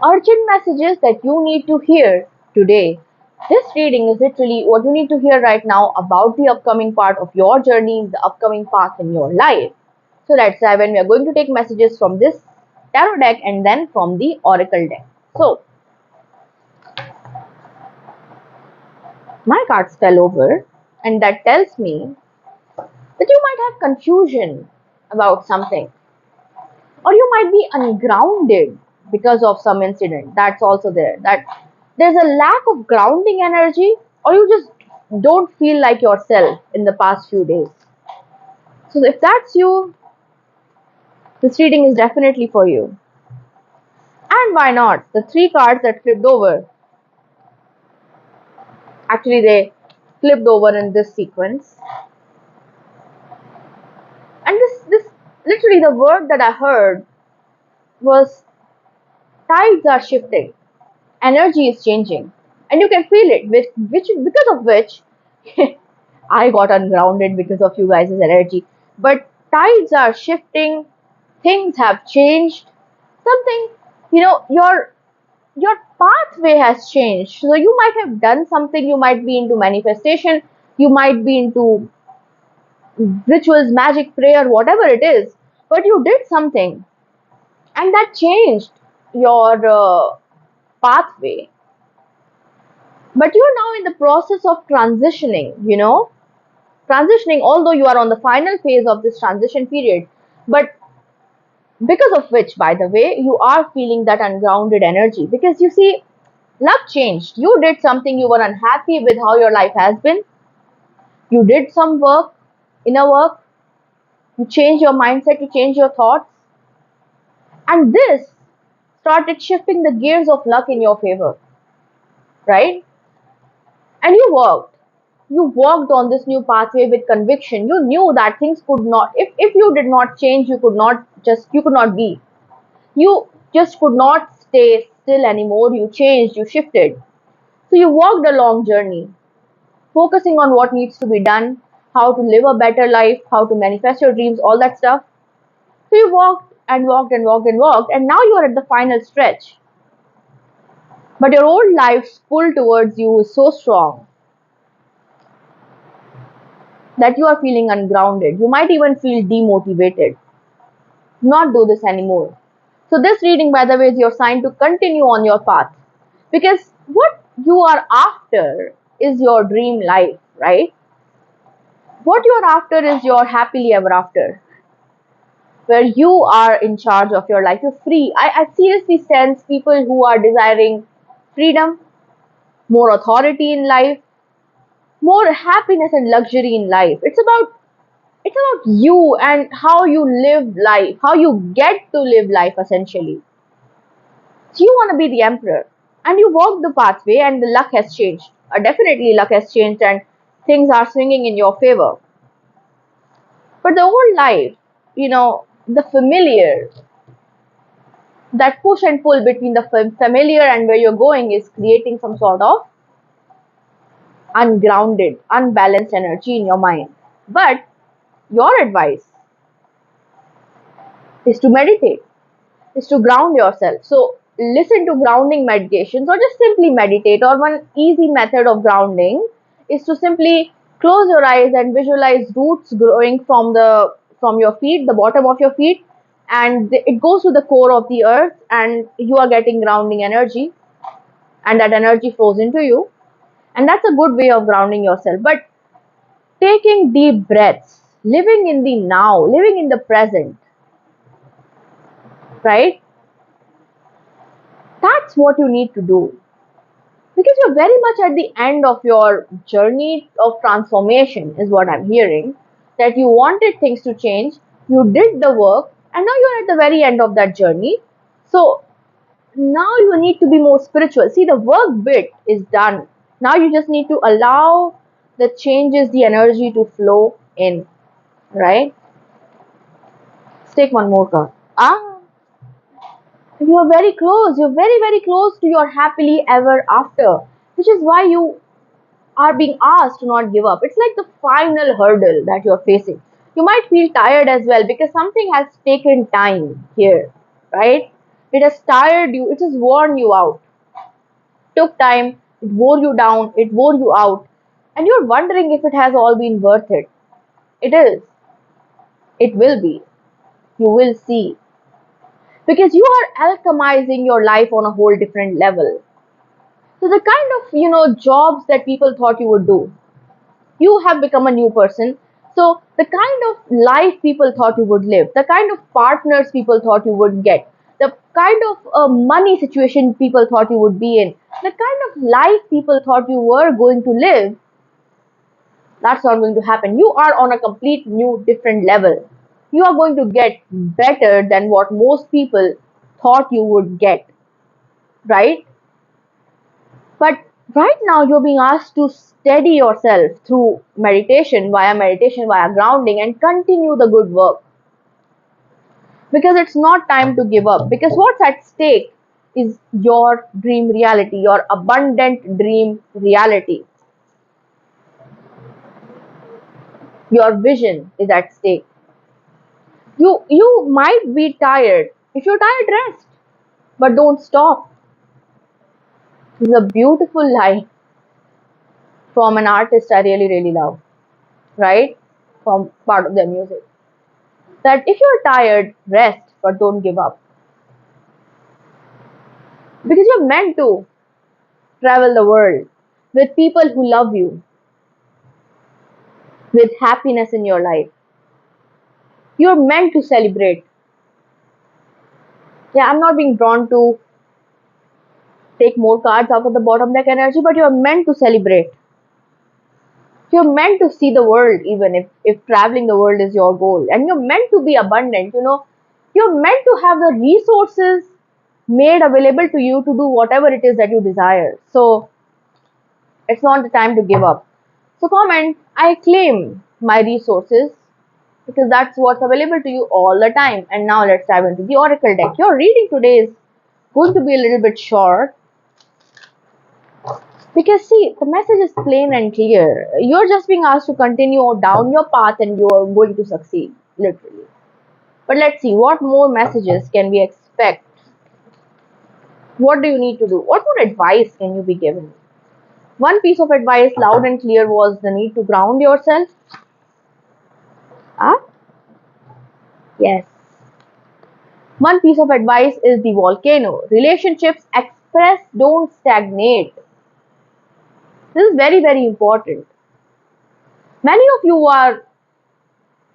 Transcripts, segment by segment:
Urgent messages that you need to hear today. This reading is literally what you need to hear right now about the upcoming part of your journey, the upcoming path in your life. So let's dive in. We are going to take messages from this tarot deck and then from the oracle deck. So my cards fell over, and that tells me that you might have confusion about something, or you might be ungrounded because of some incident that's also there, that there's a lack of grounding energy, or you just don't feel like yourself in the past few days. So if that's you, this reading is definitely for you. And why not? The three cards that flipped over, actually they flipped over in this sequence, and this literally the word that I heard was tides are shifting, energy is changing, and you can feel it, which because of which I got ungrounded because of you guys' energy. But tides are shifting, things have changed, something, your pathway has changed. So you might have done something, you might be into manifestation, you might be into rituals, magic, prayer, whatever it is, but you did something and that changed your pathway. But you're now in the process of transitioning, although you are on the final phase of this transition period. But because of which, by the way, you are feeling that ungrounded energy, because you see, luck changed. You did something, you were unhappy with how your life has been, you did some work, inner work, you changed your mindset, you changed your thoughts, and this started shifting the gears of luck in your favor, right? And you walked on this new pathway with conviction. You knew that things could not, if you did not change, you could not be, you just could not stay still anymore. You changed, you shifted. So you walked a long journey, focusing on what needs to be done, how to live a better life, how to manifest your dreams, all that stuff. So you walked and walked and walked and walked, and now you are at the final stretch. But your old life's pull towards you is so strong that you are feeling ungrounded. You might even feel demotivated. Not do this anymore. So, this reading, by the way, is your sign to continue on your path. Because what you are after is your dream life, right? What you are after is your happily ever after, where you are in charge of your life. You're free. I seriously sense people who are desiring freedom, more authority in life, more happiness and luxury in life. It's about you and how you live life, how you get to live life essentially. So you want to be the emperor, and you walk the pathway, and the luck has changed. Definitely, luck has changed, and things are swinging in your favor. But the old life, the familiar, that push and pull between the familiar and where you're going is creating some sort of ungrounded, unbalanced energy in your mind. But your advice is to meditate, is to ground yourself. So listen to grounding meditations, or just simply meditate. Or one easy method of grounding is to simply close your eyes and visualize roots growing from your feet, the bottom of your feet, and it goes to the core of the earth, and you are getting grounding energy, and that energy flows into you, and that's a good way of grounding yourself. But taking deep breaths, living in the now, living in the present, right? That's what you need to do, because you're very much at the end of your journey of transformation, is what I'm hearing. That you wanted things to change, you did the work, and now you're at the very end of that journey. So now you need to be more spiritual. See, the work bit is done. Now you just need to allow the changes, the energy to flow in, right? Let's take one more card. You are very close. You're very, very close to your happily ever after, which is why you are being asked to not give up. It's like the final hurdle that you're facing. You might feel tired as well because something has taken time here, right? It has tired you, it has worn you out. Took time, it wore you down, it wore you out, and you're wondering if it has all been worth it. It is. It will be. You will see. Because you are alchemizing your life on a whole different level. So the kind of, jobs that people thought you would do, you have become a new person. So the kind of life people thought you would live, the kind of partners people thought you would get, the kind of money situation people thought you would be in, the kind of life people thought you were going to live, that's not going to happen. You are on a complete new different level. You are going to get better than what most people thought you would get, right? But right now, you're being asked to steady yourself through meditation, via grounding, and continue the good work. Because it's not time to give up. Because what's at stake is your dream reality, your abundant dream reality. Your vision is at stake. You might be tired. If you're tired, rest. But don't stop. This is a beautiful line from an artist I really, really love, right? From part of their music. That if you're tired, rest, but don't give up. Because you're meant to travel the world with people who love you, with happiness in your life. You're meant to celebrate. Yeah, I'm not being drawn to take more cards out of the bottom deck energy, but you're meant to celebrate. You're meant to see the world, even if traveling the world is your goal. And you're meant to be abundant, You're meant to have the resources made available to you to do whatever it is that you desire. So it's not the time to give up. So comment, I claim my resources because that's what's available to you all the time. And now let's dive into the Oracle deck. Your reading today is going to be a little bit short because see, the message is plain and clear. You're just being asked to continue down your path and you're going to succeed, literally. But let's see, what more messages can we expect? What do you need to do? What more advice can you be given? One piece of advice, loud and clear, was the need to ground yourself. Ah, yes. One piece of advice is the volcano. Relationships express, don't stagnate. This is very, very important. Many of you are,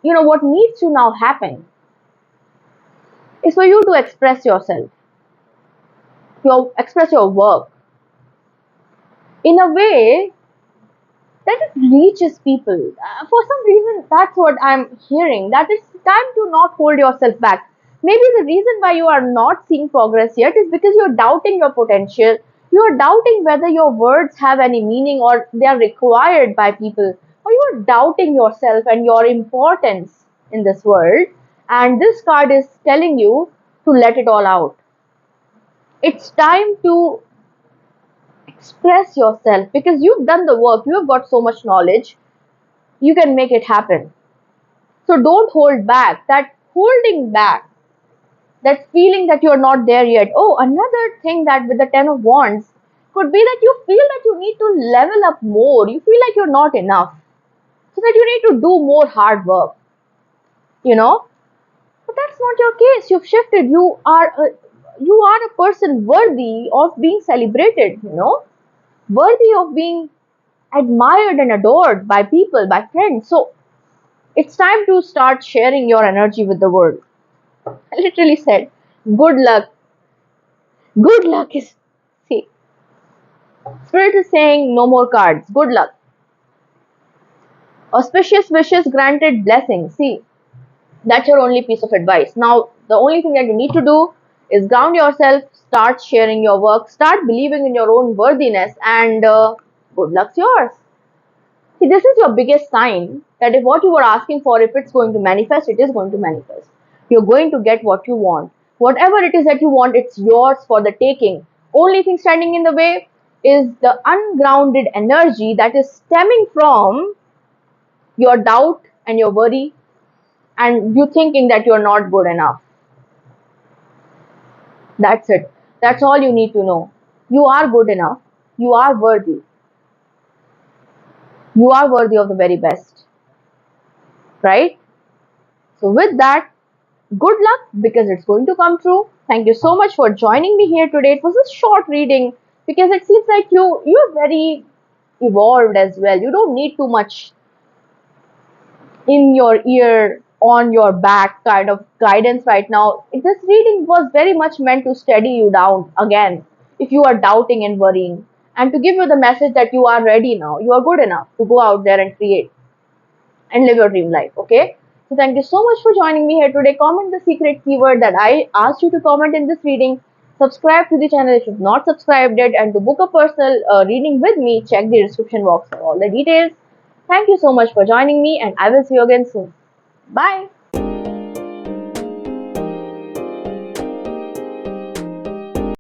what needs to now happen is for you to express yourself, express your work in a way that it reaches people. For some reason, that's what I'm hearing. That it's time to not hold yourself back. Maybe the reason why you are not seeing progress yet is because you're doubting your potential. You're doubting whether your words have any meaning or they are required by people. Or you're doubting yourself and your importance in this world. And this card is telling you to let it all out. It's time to express yourself because you've done the work, you have got so much knowledge, you can make it happen. So don't hold back. That holding back, that feeling that you're not there yet. Oh, another thing that with the Ten of Wands could be that you feel that you need to level up more. You feel like you're not enough. So that you need to do more hard work, you know? But that's not your case. You've shifted. You are a person worthy of being celebrated, worthy of being admired and adored by people, by friends. So it's time to start sharing your energy with the world. I literally said, good luck. Good luck is, see, Spirit is saying no more cards. Good luck. Auspicious wishes, granted blessings. See, that's your only piece of advice. Now, the only thing that you need to do is ground yourself, start sharing your work, start believing in your own worthiness, and good luck's yours. See, this is your biggest sign that if what you were asking for, if it's going to manifest, it is going to manifest. You're going to get what you want. Whatever it is that you want, it's yours for the taking. Only thing standing in the way is the ungrounded energy that is stemming from your doubt and your worry and you thinking that you're not good enough. That's it. That's all you need to know. You are good enough. You are worthy. You are worthy of the very best, right? So, with that, good luck because it's going to come true. Thank you so much for joining me here today. It was a short reading because it seems like you're very evolved as well. You don't need too much in your ear, on your back kind of guidance right now. This reading was very much meant to steady you down again if you are doubting and worrying, and to give you the message that you are ready now. You are good enough to go out there and create and live your dream life. Okay. So thank you so much for joining me here today. Comment the secret keyword that I asked you to comment in this reading. Subscribe to the channel if you've not subscribed yet, and to book a personal reading with me, check the description box for all the details. Thank you so much for joining me, and I will see you again soon. Bye.